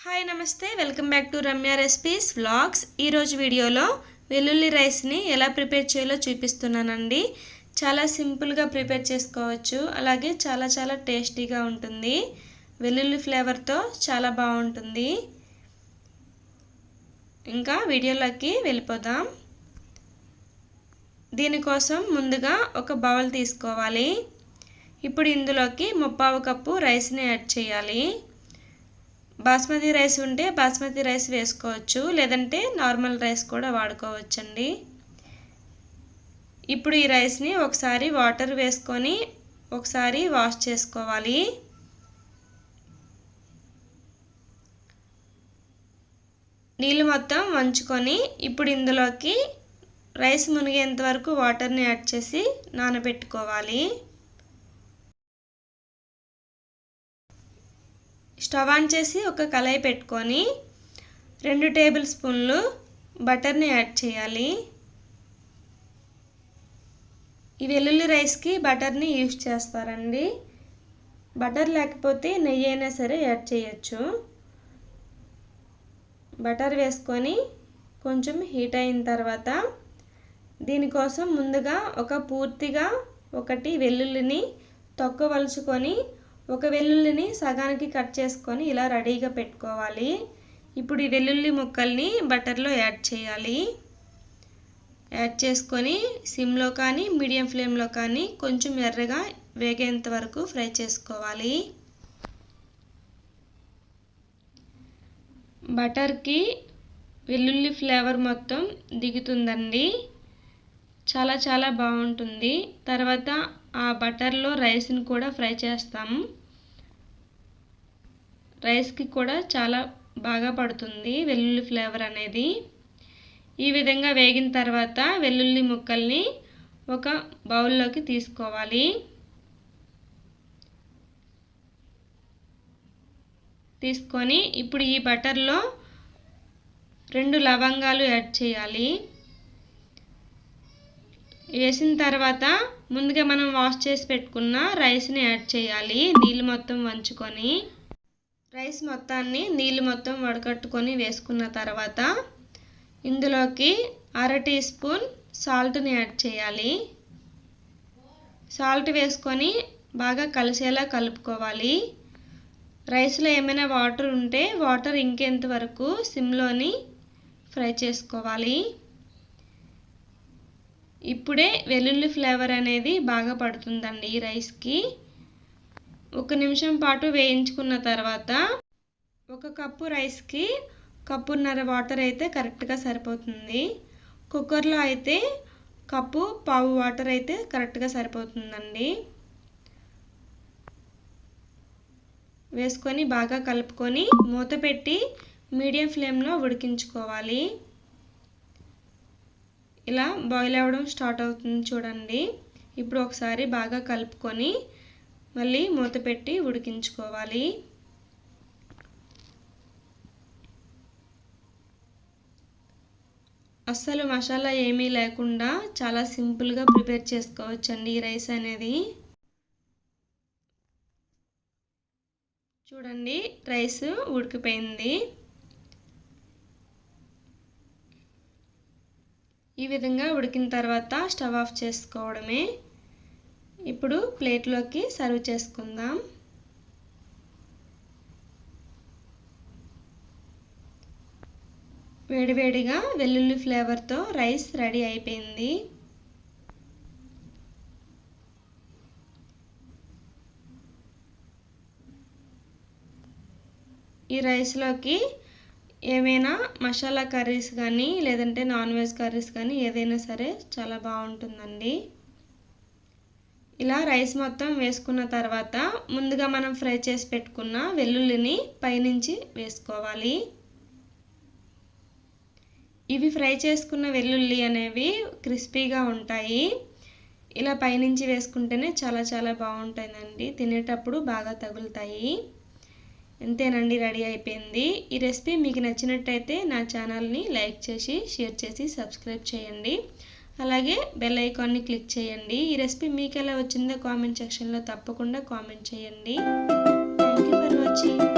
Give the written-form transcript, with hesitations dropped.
Hi నమస్తే welcome back to Ramya recipes vlogs. ఈరోజు వీడియోలో వెల్లుల్లి రైస్ని ఎలా ప్రిపేర్ చేయాలో చూపిస్తున్నానండి. చాలా సింపుల్గా ప్రిపేర్ చేసుకోవచ్చు, అలాగే చాలా టేస్టీగా ఉంటుంది. వెల్లుల్లి ఫ్లేవర్తో చాలా బాగుంటుంది. ఇంకా వీడియోలోకి వెళ్ళిపోదాం. దీనికోసం ముందుగా ఒక బౌల్ తీసుకోవాలి. ఇప్పుడు ఇందులోకి 1/2 కప్పు రైస్ని యాడ్ చేయాలి. బాస్మతి రైస్ ఉంటే బాస్మతి రైస్ వేసుకోవచ్చు, లేదంటే నార్మల్ రైస్ కూడా వాడుకోవచ్చండి. ఇప్పుడు ఈ రైస్ని ఒకసారి వాటర్ వేసుకొని ఒకసారి వాష్ చేసుకోవాలి. నీళ్ళు మొత్తం వంచుకొని ఇప్పుడు ఇందులోకి రైస్ మునిగేంత వరకు వాటర్ని యాడ్ చేసి నానబెట్టుకోవాలి. స్టవ్ ఆన్ చేసి ఒక కళాయి పెట్టుకొని 2 టేబుల్ స్పూన్లు బటర్ని యాడ్ చేయాలి. ఈ వెల్లుల్లి రైస్కి బటర్ని యూజ్ చేస్తారండి. బటర్ లేకపోతే నెయ్యి అయినా సరే యాడ్ చేయొచ్చు. బటర్ వేసుకొని కొంచెం హీట్ అయిన తర్వాత దీనికోసం ముందుగా పూర్తిగా ఒకటి వెల్లుల్లిని తొక్కవలుచుకొని ఒక వెల్లుల్లిని సగానికి కట్ చేసుకొని ఇలా రెడీగా పెట్టుకోవాలి. ఇప్పుడు ఈ వెల్లుల్లి ముక్కల్ని బటర్లో యాడ్ చేయాలి. యాడ్ చేసుకొని సిమ్లో కానీ మీడియం ఫ్లేమ్లో కానీ కొంచెం ఎర్రగా వేగేంత వరకు ఫ్రై చేసుకోవాలి. బటర్కి వెల్లుల్లి ఫ్లేవర్ మొత్తం దిగుతుందండి. చాలా బాగుంటుంది. తర్వాత ఆ బటర్లో రైస్ని కూడా ఫ్రై చేస్తాము. రైస్కి కూడా చాలా బాగా పడుతుంది వెల్లుల్లి ఫ్లేవర్ అనేది. ఈ విధంగా వేగిన తర్వాత వెల్లుల్లి ముక్కల్ని ఒక బౌల్లోకి తీసుకోవాలి. తీసుకొని ఇప్పుడు ఈ బటర్లో 2 లవంగాలు యాడ్ చేయాలి. వేసిన తర్వాత ముందుగా మనం వాష్ చేసి పెట్టుకున్న రైస్ని యాడ్ చేయాలి. నీళ్ళు మొత్తం వంచుకొని రైస్ మొత్తాన్ని నీళ్ళు మొత్తం వడకట్టుకొని వేసుకున్న తర్వాత ఇందులోకి 1/2 టీ స్పూన్ సాల్ట్ని యాడ్ చేయాలి. సాల్ట్ వేసుకొని బాగా కలిసేలా కలుపుకోవాలి. రైస్లో ఏమైనా వాటర్ ఉంటే వాటర్ ఇంకేంత వరకు సిమ్లోని ఫ్రై చేసుకోవాలి. ఇప్పుడే వెల్లుల్లి ఫ్లేవర్ అనేది బాగా పడుతుందండి ఈ రైస్కి. 1 నిమిషం పాటు వేయించుకున్న తర్వాత 1 కప్పు రైస్కి 1.5 కప్పు వాటర్ అయితే కరెక్ట్గా సరిపోతుంది. కుక్కర్లో అయితే 1.5 కప్పు వాటర్ అయితే కరెక్ట్గా సరిపోతుందండి. వేసుకొని బాగా కలుపుకొని మూత పెట్టి మీడియం ఫ్లేమ్లో ఉడికించుకోవాలి. ఇలా బాయిల్ అవ్వడం స్టార్ట్ అవుతుంది చూడండి. ఇప్పుడు ఒకసారి బాగా కలుపుకొని మళ్ళీ మూత పెట్టి ఉడికించుకోవాలి. అస్సలు మసాలా ఏమీ లేకుండా చాలా సింపుల్గా ప్రిపేర్ చేసుకోవచ్చండి ఈ రైస్ అనేది. చూడండి రైస్ ఉడికిపోయింది. ఈ విధంగా ఉడికిన తర్వాత స్టవ్ ఆఫ్ చేసుకోవడమే. ఇప్పుడు ప్లేట్లోకి సర్వ్ చేసుకుందాం. వేడివేడిగా వెల్లుల్లి ఫ్లేవర్తో రైస్ రెడీ అయిపోయింది. ఈ రైస్లోకి ఏమైనా మసాలా కర్రీస్ కానీ లేదంటే నాన్ వెజ్ కర్రీస్ కానీ ఏదైనా సరే చాలా బాగుంటుందండి. ఇలా రైస్ మొత్తం వేసుకున్న తర్వాత ముందుగా మనం ఫ్రై చేసి పెట్టుకున్న వెల్లుల్లిని పైనుంచి వేసుకోవాలి. ఇవి ఫ్రై చేసుకున్న వెల్లుల్లి అనేవి క్రిస్పీగా ఉంటాయి. ఇలా పైనుంచి వేసుకుంటేనే చాలా బాగుంటుందండి. తినేటప్పుడు బాగా తగులుతాయి. అంతేనండి, రెడీ అయిపోయింది. ఈ రెసిపీ మీకు నచ్చినట్టయితే నా ఛానల్ని లైక్ చేసి షేర్ చేసి సబ్స్క్రైబ్ చేయండి. అలాగే బెల్ ఐకాన్ని క్లిక్ చేయండి. ఈ రెసిపీ మీకు ఎలా వచ్చిందో కామెంట్ సెక్షన్లో తప్పకుండా కామెంట్ చేయండి. Thank you for watching.